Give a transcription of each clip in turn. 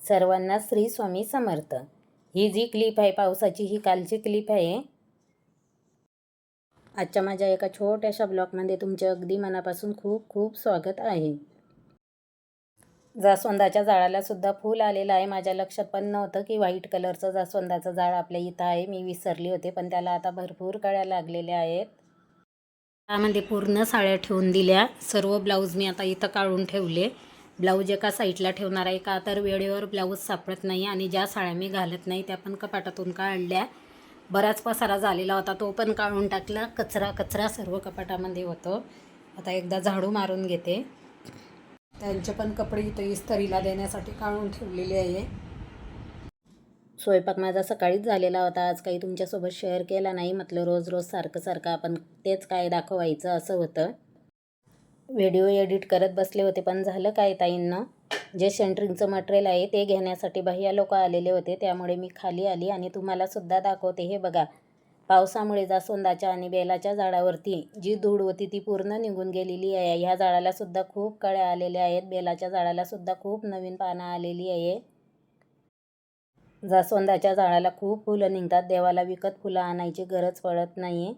सर्वांना श्री स्वामी समर्थ. ही जी क्लिप आहे पावसाची, ही कालची क्लिप आहे. आजच्या माझ्या एका छोट्याशा ब्लॉगमध्ये तुमचे अगदी मनापासून खूप खूप स्वागत आहे. जास्वंदाच्या झाडाला सुद्धा फूल आलेलं आहे. माझ्या लक्षात पण नव्हतं की व्हाईट कलरचं जास्वंदाचं झाड आपल्या इथं आहे. मी विसरली होते, पण त्याला आता भरपूर कळ्या लागलेल्या आहेत. त्यामध्ये पूर्ण साड्या ठेवून दिल्या. सर्व ब्लाऊज मी आता इथं काढून ठेवले. ब्लाऊज एका साईडला ठेवणार आहे, का तर वेळेवर ब्लाऊज सापडत नाही आणि ज्या साड्या मी घालत नाही त्या पण कपाटातून काढल्या. बराच पसारा झालेला होता, तो पण काढून टाकला. कचरा सर्व कपाटामध्ये होतो. आता एकदा झाडू मारून घेते. त्यांचे पण कपडे इथं इस्त्रीला देण्यासाठी काढून ठेवलेले आहे. स्वयंपाक माझा सकाळीच झालेला होता. आज काही तुमच्यासोबत शेअर केला नाही. म्हटलं रोज सारखं आपण तेच काय दाखवायचं असं होतं. व्हिडिओ एडिट करत बसले होते, पण झालं काय, ताईंना जे सेंटरिंगचं मटेरियल आहे ते घेण्यासाठी भैया लोक आलेले होते. त्यामुळे मी खाली आली आणि तुम्हाला सुद्धा दाखवते. हे बघा, पावसामुळे जास्वंदाच्या आणि बेलाच्या झाडावरती जी धूळ होती ती पूर्ण निघून गेलेली आहे. ह्या झाडाला सुद्धा खूप कळ्या आलेल्या आहेत. बेलाच्या झाडाला सुद्धा खूप नवीन पानं आलेली आहे. जास्वंदाच्या झाडाला खूप फुलं निघतात. देवाला विकत फुलं आणायची गरज पडत नाही.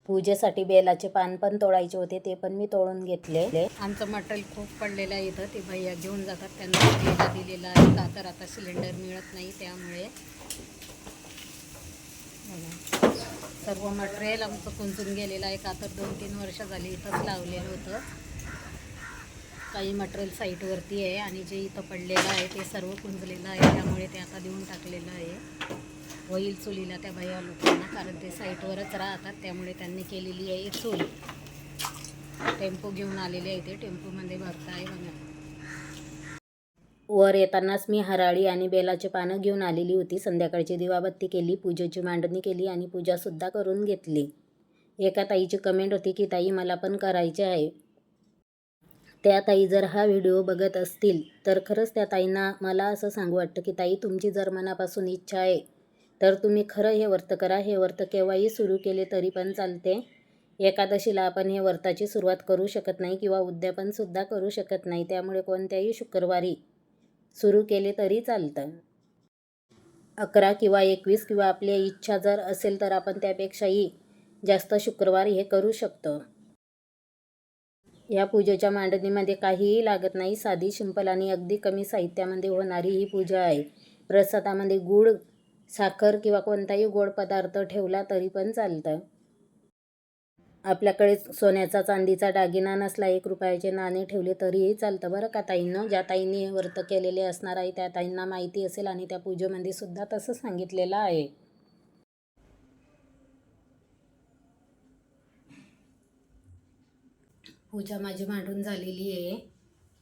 पूजेसाठी बेलाचे पान पण तोडायचे होते, ते पण मी तोडून घेतले. आमचं मटेरियल खूप पडलेलं आहे इथं, ते भैया घेऊन जातात. त्यांना दिलेलं आहे, का तर आता सिलेंडर मिळत नाही. त्यामुळे सर्व मटेरियल आमचं कुंचून गेलेलं आहे, का तर 2-3 वर्ष झाली इथंच लावलेलं होतं. काही मटेरियल साईटवरती आहे आणि जे इथं पडलेलं आहे ते सर्व कुंजलेलं आहे. त्यामुळे ते आता देऊन टाकलेलं आहे. होईल चुलीला त्या भैया लोकांना, कारण ते साईटवरच राहतात. त्यामुळे त्यांनी केलेली आहे चूल. टेम्पो घेऊन आलेले आहे, ते टेम्पोमध्ये भरताय बघा. वर येतानाच मी हराळी आणि बेलाचे पानं घेऊन आलेली होती. संध्याकाळची दिवाबत्ती केली, पूजेची मांडणी केली आणि पूजासुद्धा करून घेतली. एका ताईची कमेंट होती की ताई मला पण करायचे आहे. त्या ताई जर हा व्हिडिओ बघत असतील तर खरंच त्या ताईंना मला असं सांगू वाटतं की ताई, तुमची जर मनापासून इच्छा आहे तर तुम्ही खरं हे व्रत करा. हे व्रत केव्हाही सुरू केले तरी पण चालते. एकादशीला आपण हे व्रताची सुरुवात करू शकत नाही किंवा उद्यापनसुद्धा करू शकत नाही. त्यामुळे कोणत्याही शुक्रवारी सुरू केले तरी चालतं. 11 किंवा 21 किंवा आपली इच्छा जर असेल तर आपण त्यापेक्षाही जास्त शुक्रवार हे करू शकतो. या पूजेच्या मांडणीमध्ये काहीही लागत नाही. साधी, सिंपल आणि अगदी कमी साहित्यामध्ये होणारी ही पूजा आहे. प्रसादामध्ये गूळ, साखर किंवा कोणताही गोड पदार्थ ठेवला तरी पण चालतं. आपल्याकडे सोन्याचा चांदीचा दागिना नसला, 1 रुपयाचे नाणे ठेवले तरीही चालतं बरं का ताईंनो. ज्या ताईंनी हे व्रत केलेले असणार आहे त्या ताईंना माहिती असेल आणि त्या पूजेमध्ये सुद्धा तसं सांगितलेलं आहे. पूजा माझी मांडून झालेली आहे.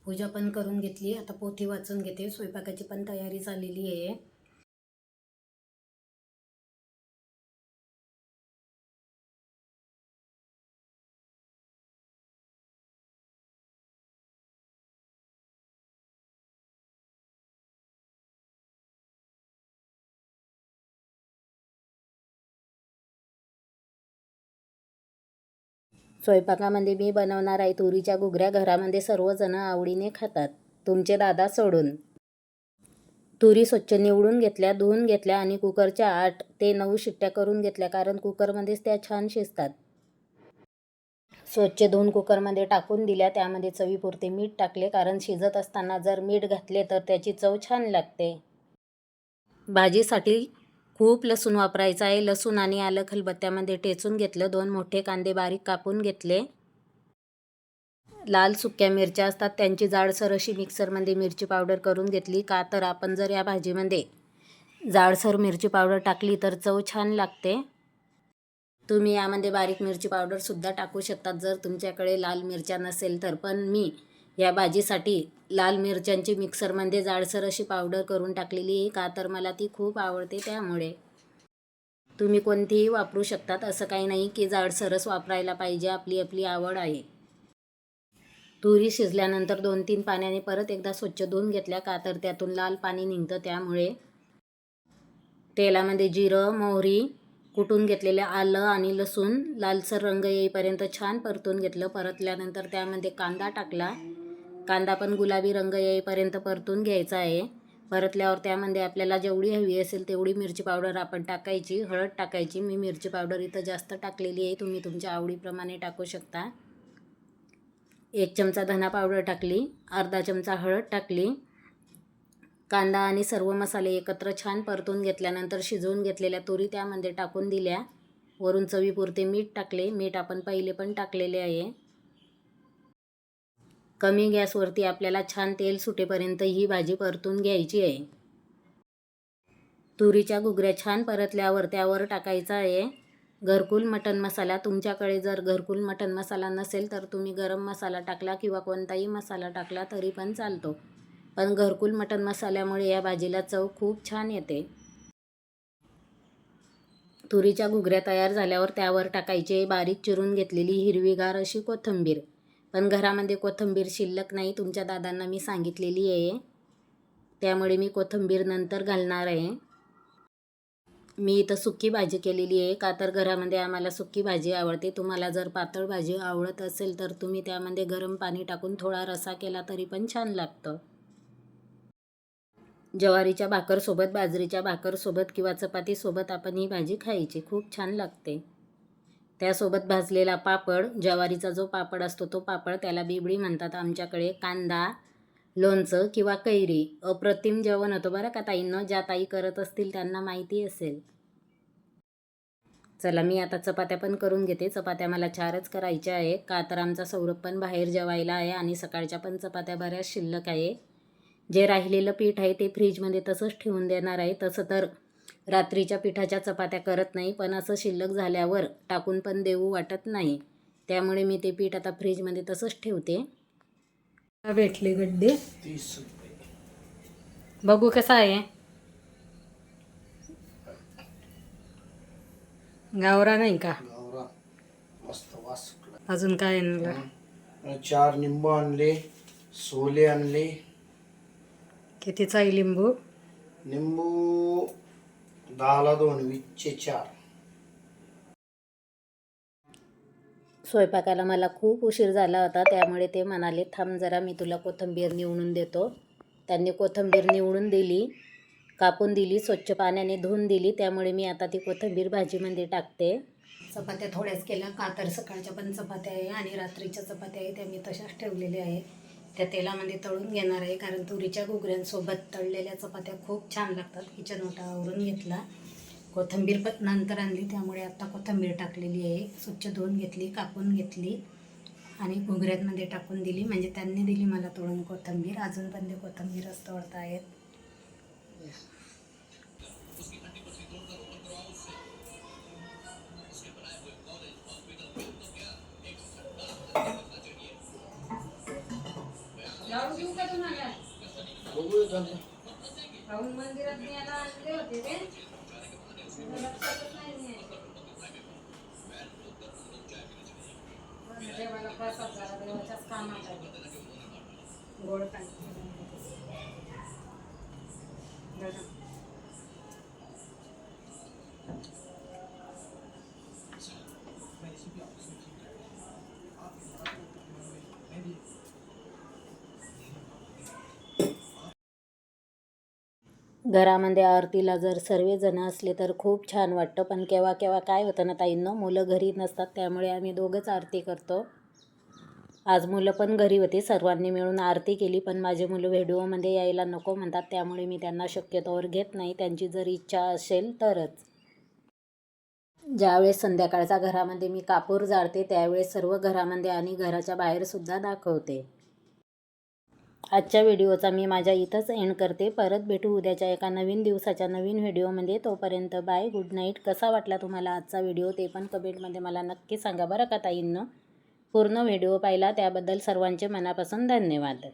पूजा पण करून घेतली. आता पोथी वाचून घेते. स्वयंपाकाची पण तयारी झालेली आहे. स्वयंपाकामध्ये मी बनवणार आहे तुरीच्या घुगऱ्या. घरामध्ये सर्वजण आवडीने खातात, तुमचे दादा सोडून. तुरी स्वच्छ निवडून घेतल्या, धुवून घेतल्या आणि कुकरच्या 8 ते 9 शिट्ट्या करून घेतल्या, कारण कुकरमध्येच त्या छान शिजतात. स्वच्छ धुवून कुकरमध्ये टाकून दिल्या. त्यामध्ये चवीपुरते मीठ टाकले, कारण शिजत असताना जर मीठ घातले तर त्याची चव छान लागते. भाजीसाठी खूप लसूण वापरायचा आहे. लसूण आणि आलं खलबत्त्यामध्ये टेचून घेतलं. 2 मोठे कांदे बारीक कापून घेतले. लाल सुक्या मिरच्या असतात, त्यांची जाडसर अशी मिक्सरमध्ये मिरची पावडर करून घेतली, का तर आपण जर या भाजीमध्ये जाडसर मिरची पावडर टाकली तर चव छान लागते. तुम्ही यामध्ये बारीक मिरची पावडरसुद्धा टाकू शकतात जर तुमच्याकडे लाल मिरच्या नसेल तर. पण मी या भाजीसाठी लाल मिरच्यांची मिक्सरमध्ये जाडसर अशी पावडर करून टाकलेली आहे, का तर मला ती खूप आवडते. त्यामुळे तुम्ही कोणतीही वापरू शकतात. असं काही नाही की जाडसरच वापरायला पाहिजे, आपली आपली आवड आहे. तुरी शिजल्यानंतर 2-3 पाण्याने परत एकदा स्वच्छ धुवून घेतल्या, का तर त्यातून लाल पाणी निघतं. त्यामुळे तेलामध्ये जिरं, मोहरी, कुटून घेतलेले आलं आणि लसूण लालसर रंग येईपर्यंत छान परतून घेतलं. परतल्यानंतर त्यामध्ये कांदा टाकला. कांदा पण गुलाबी रंग येईपर्यंत परतून घ्यायचा आहे. परतल्यावर त्यामध्ये आपल्याला जेवढी हवी असेल तेवढी मिरची पावडर आपण टाकायची, हळद टाकायची. मी मिरची पावडर इथं जास्त टाकलेली आहे, तुम्ही तुमच्या आवडीप्रमाणे टाकू शकता. 1 चमचा धना पावडर टाकली, अर्धा चमचा हळद टाकली. कांदा आणि सर्व मसाले एकत्र छान परतून घेतल्यानंतर शिजवून घेतलेल्या तुरी त्यामध्ये टाकून दिल्या. वरून चवीपुरते मीठ टाकले. मीठ आपण पहिले पण टाकलेले आहे. कमी गॅसवरती आपल्याला छान तेल सुटेपर्यंत ही भाजी परतून घ्यायची आहे. तुरीच्या घुगऱ्या छान परतल्यावर त्यावर टाकायचा आहे घरकुल मटण मसाला. तुमच्याकडे जर घरकुल मटण मसाला नसेल तर तुम्ही गरम मसाला टाकला किंवा कोणताही मसाला टाकला तरी पण चालतो, पण घरकुल मटण मसाल्यामुळे या भाजीला चव खूप छान येते. तुरीच्या घुगऱ्या तयार झाल्यावर त्यावर टाकायचे बारीक चिरून घेतलेली हिरवीगार अशी कोथिंबीर. पण घरामध्ये कोथिंबीर शिल्लक नाही, तुमच्या दादांना मी सांगितलेली आहे, त्यामुळे मी कोथिंबीर नंतर घालणार आहे. मी इथं सुकी भाजी केलेली आहे, का तर घरामध्ये आम्हाला सुकी भाजी आवडते. तुम्हाला जर पातळ भाजी आवडत असेल तर तुम्ही त्यामध्ये गरम पाणी टाकून थोडा रस्सा केला तरी पण छान लागतं. ज्वारीच्या भाकरसोबत, बाजरीच्या भाकरसोबत किंवा चपातीसोबत आपण ही भाजी खायची, खूप छान लागते. त्यासोबत भाजलेला पापड, ज्वारीचा जो पापड असतो तो पापड, त्याला बिबडी म्हणतात आमच्याकडे. कांदा, लोणचं किंवा कैरी. अप्रतिम जेवण होतं बरं का ताईंनो. ज्या ताई करत असतील त्यांना माहिती असेल. चला मी आता चपात्या पण करून घेते. चपात्या मला 4च करायच्या आहे, का तर आमचा सौरभ पण बाहेर जेवायला आहे आणि सकाळच्या पण चपात्या बऱ्याच शिल्लक आहे. जे राहिलेलं पीठ आहे ते फ्रीजमध्ये तसंच ठेवून देणार आहे. तसं तर रात्रीच्या पिठाच्या चपात्या करत नाही, पण असं शिल्लक झाल्यावर टाकून पण देऊ वाटत नाही, त्यामुळे मी ते पीठ आता फ्रीजमध्ये तसंच ठेवते. भेटले गड्डे 30 रुपये. बघू कसा आहे. गावरा नाही का? गावरा मस्त वास सुटला. अजून काय आणलं? 4 लिंबू आणले, सोले आणले. कितीचा आहे लिंबू? लिंबू 10ला 2, 20चे 4. स्वयंपाकाला मला खूप उशीर झाला होता, त्यामुळे ते म्हणाले थांब जरा, मी तुला कोथिंबीर निवडून देतो. त्यांनी कोथिंबीर निवडून दिली, कापून दिली, स्वच्छ पाण्याने धुवून दिली. त्यामुळे मी आता ती कोथिंबीर भाजीमध्ये टाकते. चपात्या थोड्याच केल्या, का तर सकाळच्या पण चपात्या आहे आणि रात्रीच्या चपात्या आहे, त्या मी तशाच ठेवलेल्या आहे. त्या तेलामध्ये तळून घेणार आहे, कारण तुरीच्या घुगऱ्यांसोबत तळलेल्या चपात्या खूप छान लागतात. किचन ओटा आवरून घेतला. कोथिंबीर पण नंतर आणली, त्यामुळे आत्ता कोथिंबीर टाकलेली आहे. स्वच्छ धुवून घेतली, कापून घेतली आणि घुगऱ्यांमध्ये टाकून दिली. म्हणजे त्यांनी दिली मला तोडून कोथिंबीर. अजून पण ते कोथिंबीरच तोडत आहेत. मंदिरात न्यायला आणले होते ते लक्षातच नाही. देवाला प्रसाद झाला, देवाच्याच कामात आहे. गोड पाणी घरामध्ये आरतीला जर सर्वजण असले तर खूप छान वाटतं, पण केव्हा केव्हा काय होतं ना ताईंनो, मुलं घरी नसतात, त्यामुळे आम्ही दोघंच आरती करतो. आज मुलं पण घरी होती, सर्वांनी मिळून आरती केली, पण माझे मुलं व्हिडिओमध्ये यायला नको म्हणतात, त्यामुळे मी त्यांना शक्यतोवर घेत नाही. त्यांची जर इच्छा असेल तरच. ज्यावेळेस संध्याकाळचा घरामध्ये मी कापूर जाळते त्यावेळेस सर्व घरामध्ये आणि घराच्या बाहेरसुद्धा दाखवते. आजच्या व्हिडिओचा मी माझ्या इथंच एंड करते. परत भेटू उद्याच्या एका नवीन दिवसाच्या नवीन व्हिडिओमध्ये. तोपर्यंत बाय, गुड नाईट. कसा वाटला तुम्हाला आजचा व्हिडिओ ते पण कमेंटमध्ये मला नक्की सांगा बरं का ताईंनो. पूर्ण व्हिडिओ पाहिला त्याबद्दल सर्वांचे मनापासून धन्यवाद.